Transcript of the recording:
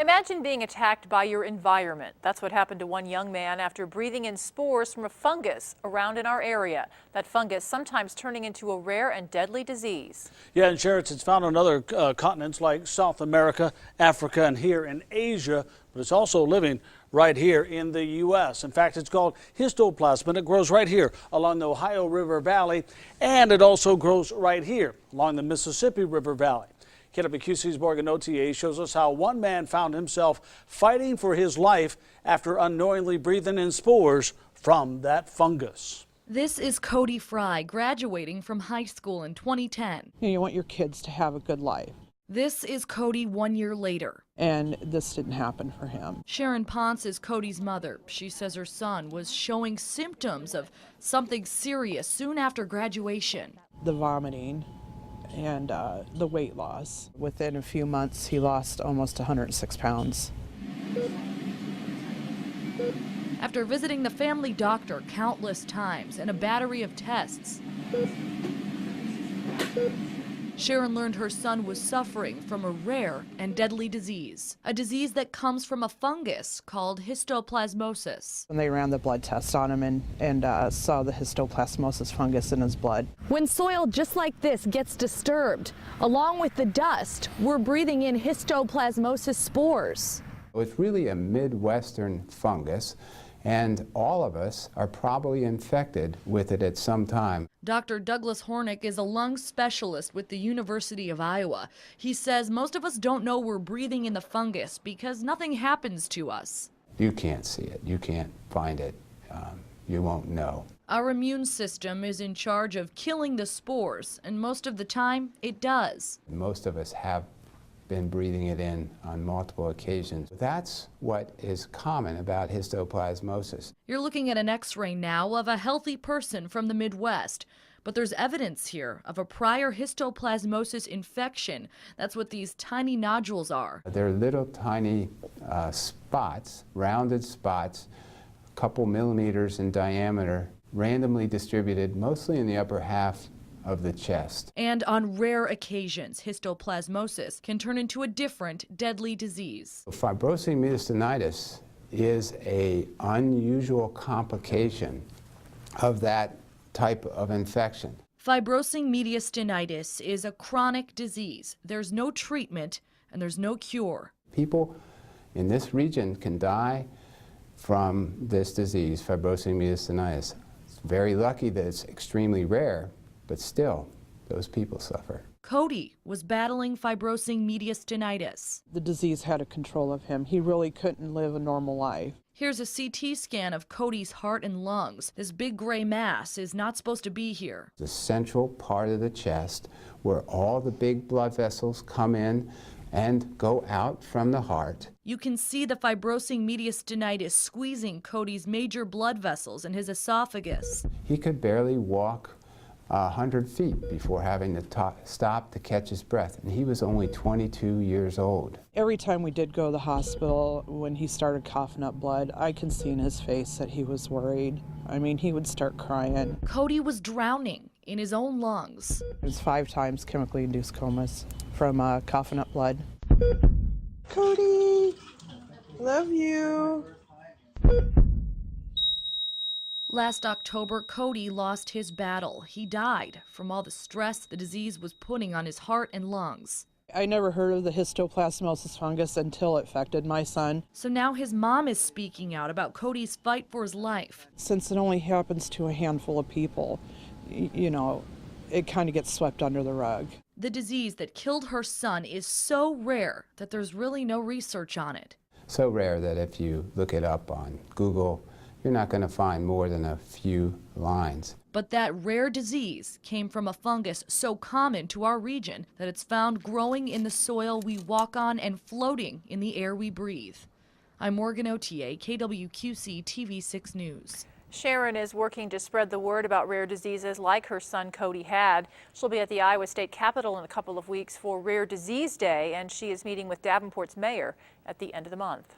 Imagine being attacked by your environment. That's what happened to one young man after breathing in spores from a fungus around in our area. That fungus sometimes turning into a rare and deadly disease. Yeah, and Sharon, it's found on other continents like South America, Africa, and here in Asia, but it's also living right here in the U.S. In fact, it's called histoplasma, and it grows right here along the Ohio River Valley, and it also grows right here along the Mississippi River Valley. KWQC's Morgan Otier shows us how one man found himself fighting for his life after unknowingly breathing in spores from that fungus. This is Cody Fry, graduating from high school in 2010. You want your kids to have a good life. This is Cody 1 year later. And this didn't happen for him. Sharon Ponce is Cody's mother. She says her son was showing symptoms of something serious soon after graduation. The vomiting and the weight loss. Within a few months, he lost almost 106 pounds. After visiting the family doctor countless times and a battery of tests, Sharon learned her son was suffering from a rare and deadly disease, a disease that comes from a fungus called histoplasmosis. And they ran the blood test on him and saw the histoplasmosis fungus in his blood. When soil just like this gets disturbed, along with the dust, we're breathing in histoplasmosis spores. It's really a Midwestern fungus, and all of us are probably infected with it at some time. Dr. Douglas Hornick is a lung specialist with the University of Iowa. He says most of us don't know we're breathing in the fungus because nothing happens to us. You can't see it. You can't find it. You won't know. Our immune system is in charge of killing the spores, and most of the time it does. Most of us have been breathing it in on multiple occasions. That's what is common about histoplasmosis. You're looking at an X-ray now of a healthy person from the Midwest, but there's evidence here of a prior histoplasmosis infection. That's what these tiny nodules are. They're little tiny spots, rounded spots, a couple millimeters in diameter, randomly distributed mostly in the upper half of the chest. And on rare occasions, histoplasmosis can turn into a different deadly disease. Fibrosing mediastinitis is an unusual complication of that type of infection. Fibrosing mediastinitis is a chronic disease. There's no treatment and there's no cure. People in this region can die from this disease, fibrosing mediastinitis. It's very lucky that it's extremely rare, but still, those people suffer. Cody was battling fibrosing mediastinitis. The disease had a control of him. He really couldn't live a normal life. Here's a CT scan of Cody's heart and lungs. This big gray mass is not supposed to be here. The central part of the chest where all the big blood vessels come in and go out from the heart. You can see the fibrosing mediastinitis squeezing Cody's major blood vessels in his esophagus. He could barely walk 100 feet before having to stop to catch his breath, and he was only 22 years old. Every time we did go to the hospital, when he started coughing up blood, I can see in his face that he was worried. I mean, he would start crying. Cody was drowning in his own lungs. It was 5 times chemically induced comas from coughing up blood. Cody, love you. Last October, Cody lost his battle. He died from all the stress the disease was putting on his heart and lungs. I never heard of the histoplasmosis fungus until it affected my son. So now his mom is speaking out about Cody's fight for his life. Since it only happens to a handful of people, you know, it kind of gets swept under the rug. The disease that killed her son is so rare that there's really no research on it. So rare that if you look it up on Google, you're not going to find more than a few lines. But that rare disease came from a fungus so common to our region that it's found growing in the soil we walk on and floating in the air we breathe. I'm Morgan Otier, KWQC TV6 News. Sharon is working to spread the word about rare diseases like her son Cody had. She'll be at the Iowa State Capitol in a couple of weeks for Rare Disease Day, and she is meeting with Davenport's mayor at the end of the month.